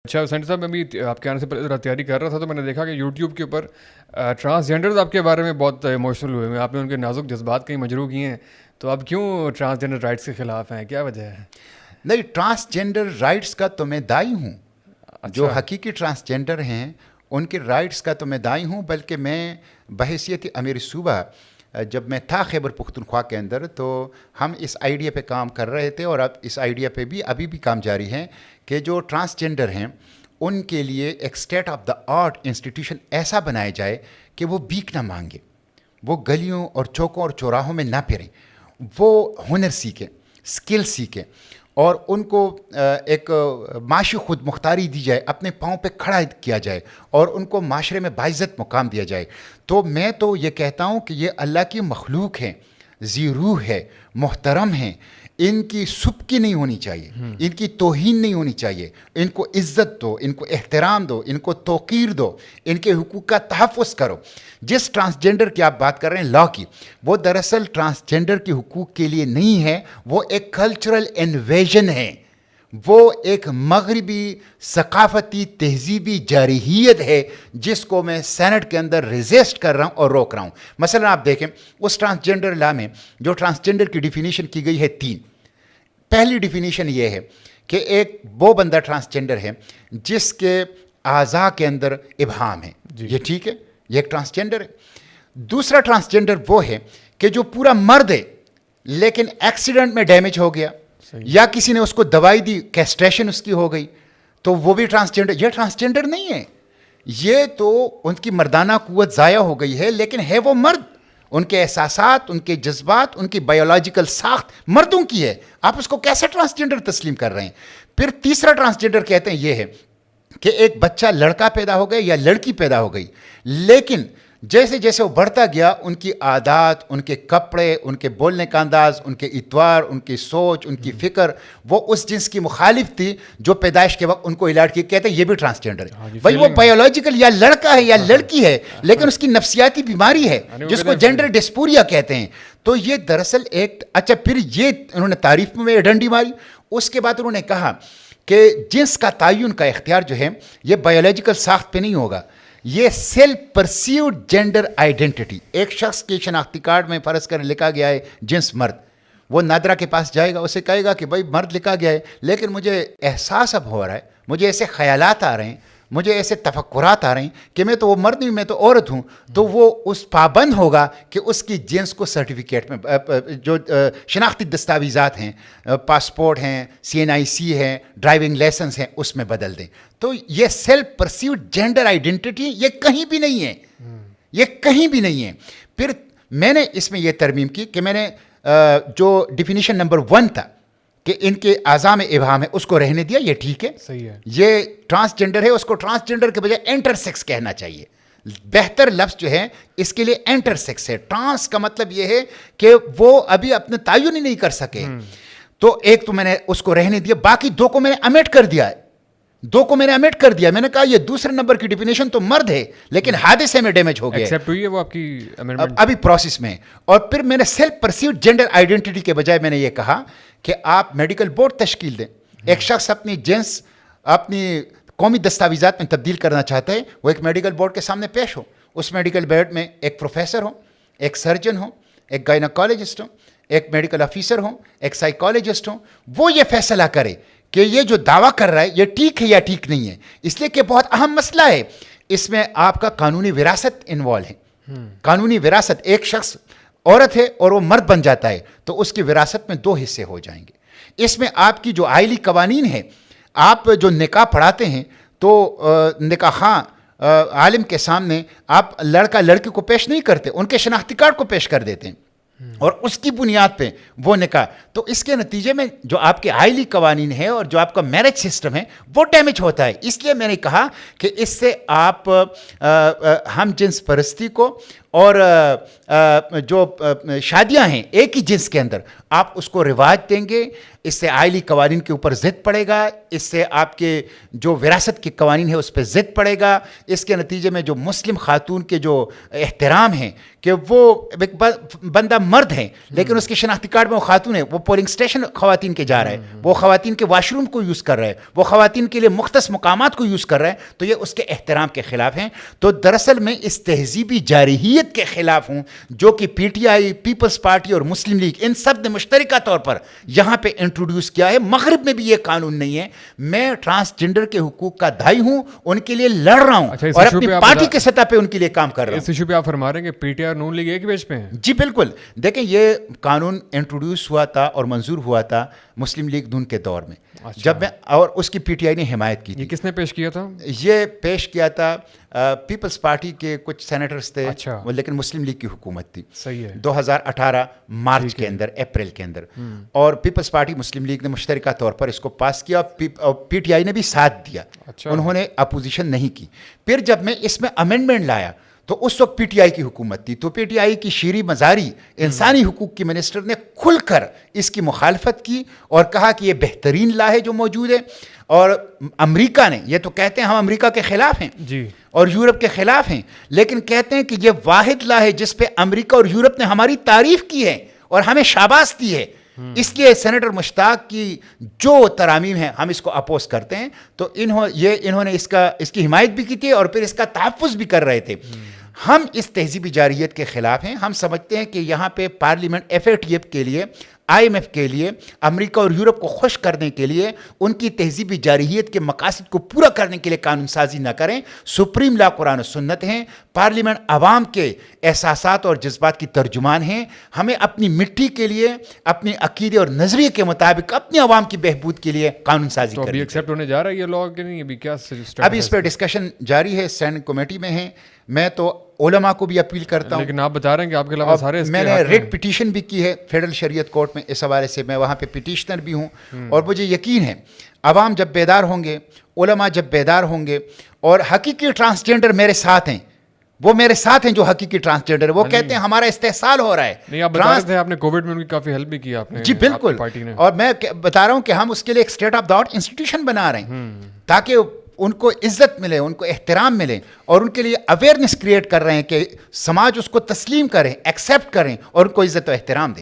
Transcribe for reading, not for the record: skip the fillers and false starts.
اچھا سینٹر صاحب، میں بھی آپ کے آنے سے پہلے ذرا تیاری کر رہا تھا تو میں نے دیکھا کہ یوٹیوب کے اوپر ٹرانسجینڈرز آپ کے بارے میں بہت ایموشنل ہوئے ہیں، آپ نے ان کے نازک جذبات کہیں مجروح کیے ہیں، تو آپ کیوں ٹرانسجینڈر رائٹس کے خلاف ہیں، کیا وجہ ہے؟ نہیں، ٹرانسجینڈر رائٹس کا تو میں دائی ہوں. جو حقیقی ٹرانسجینڈر ہیں ان کے رائٹس کا تو میں دائی ہوں، بلکہ میں بحیثیت امیر صوبہ جب میں تھا خیبر پختونخوا کے اندر تو ہم اس آئیڈیا پہ کام کر رہے تھے، اور اب اس آئیڈیا پہ بھی ابھی بھی کام جاری ہے کہ جو ٹرانسجینڈر ہیں ان کے لیے ایک state of the art institution ایسا بنایا جائے کہ وہ بھیک نہ مانگے، وہ گلیوں اور چوکوں اور چوراہوں میں نہ پھریں، وہ ہنر سیکھیں، اسکل سیکھیں، اور ان کو ایک معاشی خود مختاری دی جائے، اپنے پاؤں پہ کھڑا کیا جائے، اور ان کو معاشرے میں باعزت مقام دیا جائے. تو میں تو یہ کہتا ہوں کہ یہ اللہ کی مخلوق ہے، ذی روح ہے، محترم ہیں، ان کی سبکی نہیں ہونی چاہیے، ان کی توہین نہیں ہونی چاہیے، ان کو عزت دو، ان کو احترام دو، ان کو توقیر دو، ان کے حقوق کا تحفظ کرو. جس ٹرانسجینڈر کی آپ بات کر رہے ہیں لا کی، وہ دراصل ٹرانسجینڈر کے حقوق کے لیے نہیں ہے، وہ ایک کلچرل انویژن ہے، وہ ایک مغربی ثقافتی تہذیبی جارحیت ہے جس کو میں سینٹ کے اندر ریزسٹ کر رہا ہوں اور روک رہا ہوں. مثلا آپ دیکھیں اس ٹرانسجینڈر لا میں جو ٹرانسجینڈر کی ڈیفینیشن کی گئی ہے 3. پہلی ڈیفینیشن یہ ہے کہ ایک وہ بندہ ٹرانسجینڈر ہے جس کے اعضاء کے اندر ابہام ہے، یہ ٹھیک ہے، یہ ایک ٹرانسجینڈر ہے. دوسرا ٹرانسجینڈر وہ ہے کہ جو پورا مرد ہے لیکن ایکسیڈنٹ میں ڈیمیج ہو گیا، یا کسی نے اس کو دوائی دی، کیسٹریشن اس کی ہو گئی، تو وہ بھی ٹرانسجینڈر. یہ ٹرانسجینڈر نہیں ہے، یہ تو ان کی مردانہ قوت ضائع ہو گئی ہے، لیکن ہے وہ مرد، ان کے احساسات، ان کے جذبات، ان کی بایولوجیکل ساخت مردوں کی ہے. آپ اس کو کیسے ٹرانسجینڈر تسلیم کر رہے ہیں؟ پھر تیسرا ٹرانسجینڈر کہتے ہیں یہ ہے کہ ایک بچہ لڑکا پیدا ہو گیا یا لڑکی پیدا ہو گئی، لیکن جیسے جیسے وہ بڑھتا گیا ان کی عادات، ان کے کپڑے، ان کے بولنے کا انداز، ان کے اتوار، ان کی سوچ، ان کی فکر وہ اس جنس کی مخالف تھی جو پیدائش کے وقت ان کو الاٹ کی. کہتے ہیں یہ بھی ٹرانسجینڈر ہے. بھائی وہ بایولوجیکل یا لڑکا ہے یا لڑکی ہے، لیکن اس کی نفسیاتی بیماری ہے جس کو جینڈر ڈسپوریا کہتے ہیں. تو یہ دراصل ایک اچھا، پھر یہ انہوں نے تعریف میں ڈنڈی ماری. اس کے بعد انہوں نے کہا کہ جنس کا تعین کا اختیار جو ہے یہ بایولوجیکل ساخت پہ نہیں ہوگا، یہ سیلف پرسیوڈ جینڈر آئیڈینٹی. ایک شخص کے شناختی کارڈ میں فرض کر لکھا گیا ہے جنس مرد، وہ نادرا کے پاس جائے گا، اسے کہے گا کہ بھائی مرد لکھا گیا ہے لیکن مجھے احساس اب ہو رہا ہے، مجھے ایسے خیالات آ رہے ہیں، مجھے ایسے تفکرات آ رہے ہیں کہ میں تو وہ مرد نہیں، میں تو عورت ہوں. تو وہ اس پابند ہوگا کہ اس کی جنس کو سرٹیفکیٹ میں جو شناختی دستاویزات ہیں، پاسپورٹ ہیں، CNIC ہے، ڈرائیونگ لائسنس ہیں، اس میں بدل دیں. تو یہ سیلف پرسیوڈ جینڈر آئیڈینٹی یہ کہیں بھی نہیں ہے، یہ کہیں بھی نہیں ہے. پھر میں نے اس میں یہ ترمیم کی کہ میں نے جو ڈیفینیشن نمبر 1 تھا کہ ان کے اعضاء میں ابہام ہے اس کو رہنے دیا، یہ ٹھیک ہے، صحیح ہے. یہ ٹرانسجینڈر ہے، اس کو ٹرانسجینڈر کے بجائے انٹر سیکس کہنا چاہیے. بہتر لفظ جو ہے اس کے لیے انٹر سیکس ہے. ٹرانس کا مطلب یہ ہے کہ وہ ابھی اپنے تعین ہی نہیں کر سکے. تو ایک تو میں نے اس کو رہنے دیا، باقی 2 کو میں نے امیٹ کر دیا ہے، 2 کو میں نے امیٹ کر دیا. میں نے کہا یہ دوسرے نمبر کی ڈیفینیشن تو مرد ہے لیکن حادثے میں ڈیمیج ہو گیا، ایکسیپٹ ہوئی ہے وہ آپ کی امینڈمنٹ؟ ابھی پروسیس میں. اور پھر میں نے سیلف پرسیوڈ جینڈر آئیڈینٹی کے بجائے میں نے یہ کہا کہ آپ میڈیکل بورڈ تشکیل دیں. ایک شخص اپنی جنس اپنی قومی دستاویزات میں تبدیل کرنا چاہتا ہے، وہ ایک میڈیکل بورڈ کے سامنے پیش ہو. اس میڈیکل بورڈ میں ایک پروفیسر ہو، ایک سرجن ہو، ایک گائناکالوجسٹ ہو، ایک میڈیکل آفیسر ہو، ایک سائیکالوجسٹ ہو. وہ یہ فیصلہ کرے کہ یہ جو دعویٰ کر رہا ہے یہ ٹھیک ہے یا ٹھیک نہیں ہے. اس لیے کہ بہت اہم مسئلہ ہے، اس میں آپ کا قانونی وراثت انوالو ہے. قانونی وراثت، ایک شخص عورت ہے اور وہ مرد بن جاتا ہے تو اس کی وراثت میں 2 حصے ہو جائیں گے. اس میں آپ کی جو آئلی قوانین ہیں، آپ جو نکاح پڑھاتے ہیں تو نکاح خواں عالم کے سامنے آپ لڑکا لڑکی کو پیش نہیں کرتے، ان کے شناختی کارڈ کو پیش کر دیتے ہیں اور اس کی بنیاد پہ وہ نکاح. تو اس کے نتیجے میں جو آپ کے آئلی قوانین ہیں اور جو آپ کا میرج سسٹم ہے وہ ڈیمیج ہوتا ہے. اس لیے میں نے کہا کہ اس سے آپ ہم جنس پرستی کو اور جو شادیاں ہیں ایک ہی جنس کے اندر، آپ اس کو رواج دیں گے، اس سے آئلی قوانین کے اوپر ضد پڑے گا، اس سے آپ کے جو وراثت کے قوانین ہیں اس پہ ضد پڑے گا، اس کے نتیجے میں جو مسلم خاتون کے جو احترام ہیں کہ وہ ایک بندہ مرد ہے لیکن اس کے شناختی کارڈ میں وہ خاتون ہے، وہ پولنگ اسٹیشن خواتین کے جا رہا ہے، وہ خواتین کے واش روم کو یوز کر رہا ہے، وہ خواتین کے لیے مختص مقامات کو یوز کر رہا ہے، تو یہ اس کے احترام کے خلاف ہیں۔ تو دراصل میں اس تہذیبی جارحیت کے خلاف ہوں جو کہ P T I, Peoples Party اور مسلم لیگ ان سب نے مشترکہ طور پر یہاں پہ انٹروڈیوس کیا ہے۔ مغرب میں بھی یہ قانون نہیں ہے۔ میں ٹرانسجنڈر کے حقوق کا دائی ہوں، ان کے لیے لڑ رہا ہوں اور اپنی پارٹی کے سطح پہ ان کے لیے کام کر رہا ہوں۔ اس ایشو پہ آپ فرما رہے ہیں کہ پی ٹی آئی اور نون لیگ ایک پیج پہ ہیں؟ جی بالکل، دیکھیں یہ قانون انٹروڈیوس ہوا تھا اور منظور ہوا تھا مسلم لیگ نون کے دور میں، جب میں، اور اس کی پی ٹی آئی نے حمایت کی تھی۔ یہ کس نے پیش کیا تھا؟ یہ پیش کیا تھا پیپلز پارٹی کے کچھ سینیٹرز تھے، اچھا، لیکن مسلم لیگ کی حکومت تھی۔ صحیح ہے، 2018 مارچ کے اندر، اپریل کے اندر، اور پیپلز پارٹی مسلم لیگ نے مشترکہ طور پر اس کو پاس کیا، اور پی ٹی آئی نے بھی ساتھ دیا، انہوں نے اپوزیشن نہیں کی۔ پھر جب میں اس میں امینڈمنٹ لایا تو اس وقت پی ٹی آئی کی حکومت تھی، تو پی ٹی آئی کی شیریں مزاری انسانی حقوق کی منسٹر نے کھل کر اس کی مخالفت کی اور کہا کہ یہ بہترین لا ہے جو موجود ہے، اور امریکہ نے، یہ تو کہتے ہیں ہم امریکہ کے خلاف ہیں جی، اور یورپ کے خلاف ہیں، لیکن کہتے ہیں کہ یہ واحد لا ہے جس پہ امریکہ اور یورپ نے ہماری تعریف کی ہے اور ہمیں شاباش دی ہے، اس لیے سینیٹر مشتاق کی جو ترامیم ہیں ہم اس کو اپوز کرتے ہیں۔ تو انہوں نے اس کی حمایت بھی کی تھی اور پھر اس کا تحفظ بھی کر رہے تھے۔ ہم اس تہذیبی جارحیت کے خلاف ہیں۔ ہم سمجھتے ہیں کہ یہاں پہ parliament F A T F کے لیے، آئی ایم ایف کے لیے، امریکہ اور یورپ کو خوش کرنے کے لیے، ان کی تہذیبی جارحیت کے مقاصد کو پورا کرنے کے لیے قانون سازی نہ کریں۔ سپریم لا قرآن و سنت ہیں، پارلیمنٹ عوام کے احساسات اور جذبات کی ترجمان ہیں۔ ہمیں اپنی مٹی کے لیے، اپنی عقیدے اور نظریے کے مطابق اپنی عوام کی بہبود کے لیے قانون سازی کریں۔ تو ابھی ایکسیپٹ ہونے جا رہا ہے یہ لاء کہ نہیں؟ ابھی کیا ابھی اس پہ ڈسکشن جاری ہے، اسٹینڈنگ کمیٹی میں ہے۔ میں تو علماء کو بھی اپیل کرتا ہوں، لیکن آپ بتا رہے ہیں کہ آپ کے علاوہ سارے، میں نے ریٹ پٹیشن بھی کی ہے فیڈرل شریعت کورٹ میں اس حوالے سے، میں وہاں پہ پٹیشنر بھی ہوں، اور مجھے یقین ہے عوام جب بیدار ہوں گے، علماء جب بیدار ہوں گے، اور حقیقی ٹرانسجنڈر میرے ساتھ ہیں، وہ میرے ساتھ ہیں جو حقیقی ٹرانسجنڈر، وہ کہتے ہیں ہمارا استحصال ہو رہا ہے۔ نہیں، آپ بتا رہے تھے آپ نے کووڈ میں ان کی کافی ہیلپ بھی کی آپ نے۔ جی بالکل، اور میں بتا رہا ہوں کہ ہم اس کے لیے ایک state of the art institution بنا رہے ہیں تاکہ ان کو عزت ملے، ان کو احترام ملے، اور ان کے لیے اویئرنیس کریٹ کر رہے ہیں کہ سماج اس کو تسلیم کریں، ایکسیپٹ کریں اور ان کو عزت و احترام دیں۔